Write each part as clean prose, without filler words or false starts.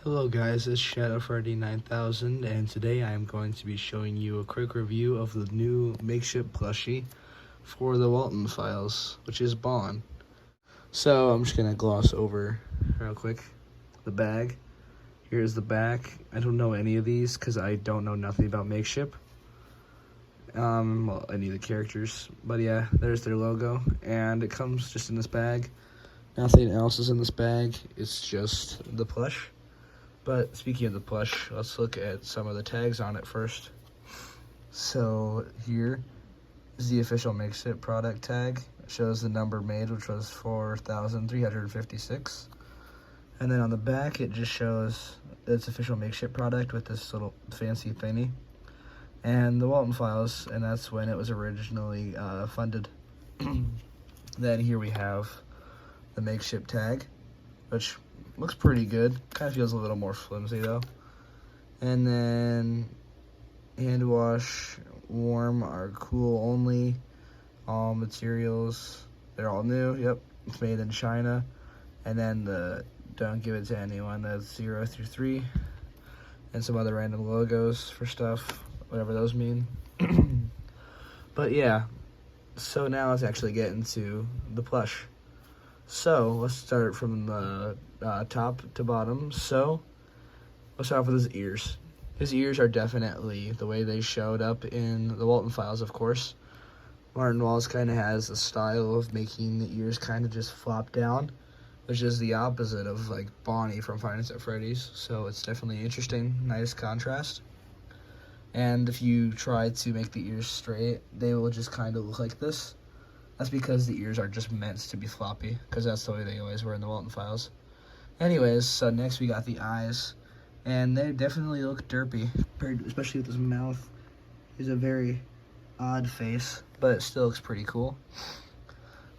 Hello guys, it's Shadow Freddy 9000 and today I am going to be showing you a quick review of the new Makeship Plushie for the Walten files, which is Bond. So I'm just going to gloss over real quick the bag. Here's the back. I don't know any of these because I don't know nothing about Makeship. Well, any of the characters, but yeah, there's their logo and it comes just in this bag. Nothing else is in this bag, it's just the plush. But speaking of the plush, let's look at some of the tags on it first. So here is the official Makeship product tag. It shows the number made, which was 4,356. And then on the back, it just shows its official Makeship product with this little fancy thingy. And the Walten files, and that's when it was originally funded. Then here we have the Makeship tag, which looks pretty good. Kind of feels a little more flimsy though. And then hand wash, warm, are cool only. All materials, they're all new. Yep, it's made in China. And then the don't give it to anyone, that's 0 through 3. And some other random logos for stuff, whatever those mean. But yeah, so now let's actually get into the plush. So let's start from the top to bottom. So let's start off with his ears. His ears are definitely the way they showed up in the Walten files, of course. Martin Wallace kind of has a style of making the ears kind of just flop down, which is the opposite of like Bonnie from Five Nights at Freddy's. So it's definitely interesting, nice contrast. And if you try to make the ears straight, they will just kind of look like this. That's because the ears are just meant to be floppy, because that's the way they always were in the Walten files. Anyways, so next we got the eyes, and they definitely look derpy, especially with his mouth. He's a very odd face, but it still looks pretty cool.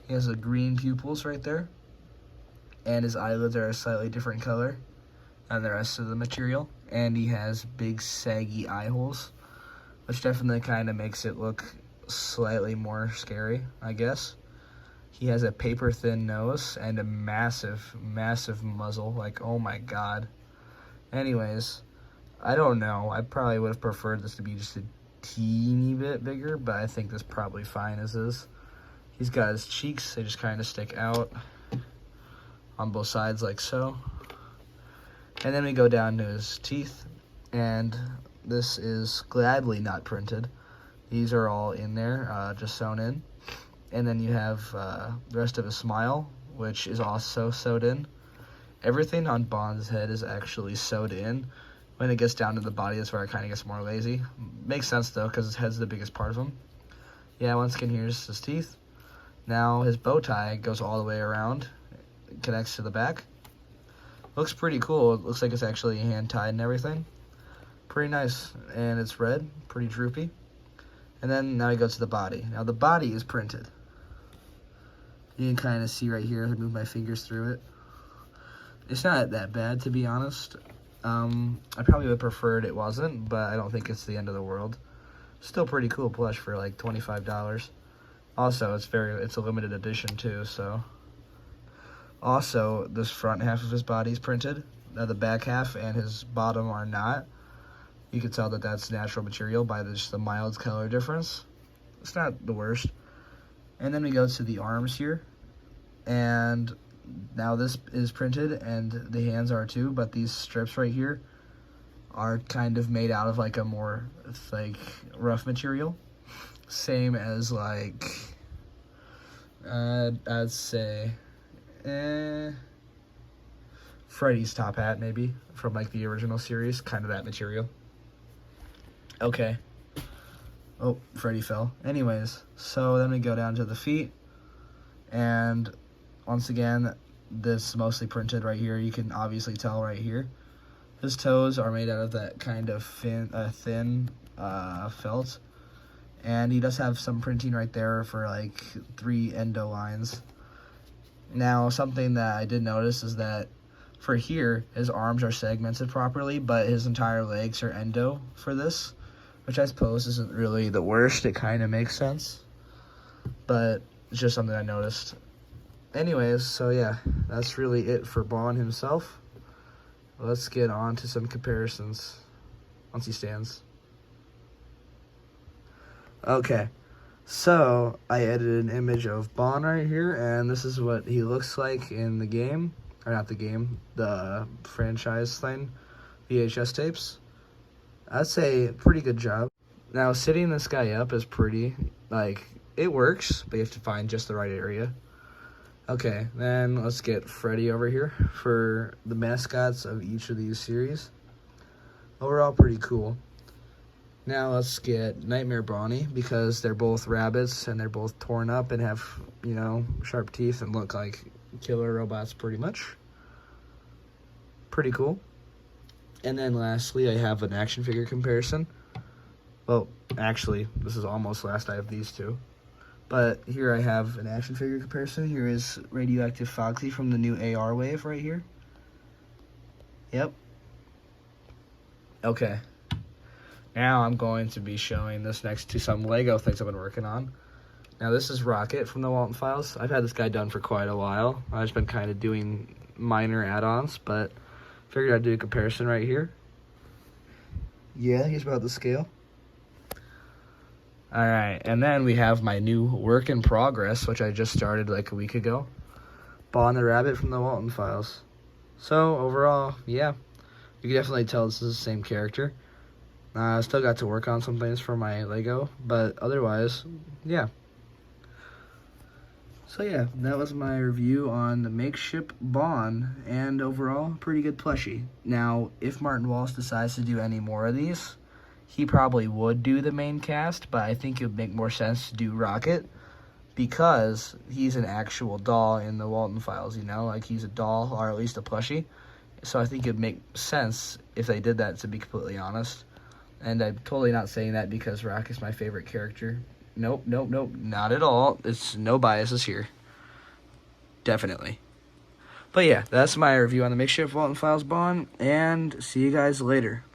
He has the green pupils right there, and his eyelids are a slightly different color than the rest of the material, and he has big saggy eye holes, which definitely kind of makes it look slightly more scary, I guess. He has a paper thin nose and a massive muzzle, like, oh my god. Anyways, I don't know, I probably would have preferred this to be just a teeny bit bigger, but I think this probably fine as is. He's got his cheeks, they just kind of stick out on both sides like so. And then we go down to his teeth, and this is gladly not printed. These are all in there, just sewn in. And then you have the rest of his smile, which is also sewed in. Everything on Bond's head is actually sewed in. When it gets down to the body, that's where it kind of gets more lazy. Makes sense though, because his head's the biggest part of him. Yeah, once again, here's his teeth. Now his bow tie goes all the way around. It connects to the back. Looks pretty cool. It looks like it's actually hand tied and everything. Pretty nice. And it's red, pretty droopy. And then now we go to the body. Now the body is printed. You can kind of see right here, I move my fingers through it. It's not that bad, to be honest. I probably would have preferred it wasn't, but I don't think it's the end of the world. Still pretty cool plush for like $25. Also, it's a limited edition too, so. Also, this front half of his body is printed. Now the back half and his bottom are not. You can tell that that's natural material by just the mild color difference. It's not the worst. And then we go to the arms here. And now this is printed and the hands are too, but these strips right here are kind of made out of like a more like rough material. Same as like, I'd say, Freddy's top hat maybe, from like the original series, kind of that material. Okay. Oh, Freddy fell. Anyways, so then we go down to the feet. And once again, this mostly printed right here. You can obviously tell right here. His toes are made out of that kind of thin felt. And he does have some printing right there for like 3 endo lines. Now, something that I did notice is that for here, his arms are segmented properly, but his entire legs are endo for this, which I suppose isn't really the worst. It kind of makes sense, but it's just something I noticed. Anyways, so yeah, that's really it for Bond himself. let's get on to some comparisons once he stands. Okay, so I edited an image of Bond right here, and this is what he looks like in the game, or not the game, the franchise thing, VHS tapes. I'd say pretty good job. Now, sitting this guy up is pretty, like, it works, but you have to find just the right area. Okay, then let's get Freddy over here for the mascots of each of these series. Overall, pretty cool. Now let's get Nightmare Bonnie, because they're both rabbits and they're both torn up and have, you know, sharp teeth and look like killer robots pretty much. Pretty cool. And then lastly, I have an action figure comparison. Well, actually, this is almost last. I have these two. But here I have an action figure comparison. Here is Radioactive Foxy from the new AR wave right here. Yep. Okay. Now I'm going to be showing this next to some Lego things I've been working on. Now this is Rocket from the Walten files. I've had this guy done for quite a while. I've just been kind of doing minor add-ons, but figured I'd do a comparison right here. Yeah, he's about the scale. Alright, and then we have my new work in progress, which I just started like a week ago. Bond the Rabbit from the Walten files. So, overall, yeah, you can definitely tell this is the same character. I still got to work on some things for my Lego, but otherwise, yeah. So yeah, that was my review on the Makeship Bond, and overall, pretty good plushie. Now, if Martin Wallace decides to do any more of these, he probably would do the main cast, but I think it would make more sense to do Rocket, because he's an actual doll in the Walten files, you know? Like, he's a doll, or at least a plushie. So I think it would make sense if they did that, to be completely honest. And I'm totally not saying that because Rock is my favorite character. Nope, not at all. It's no biases here. Definitely. But yeah, that's my review on the Makeship Walten Files Bond, and see you guys later.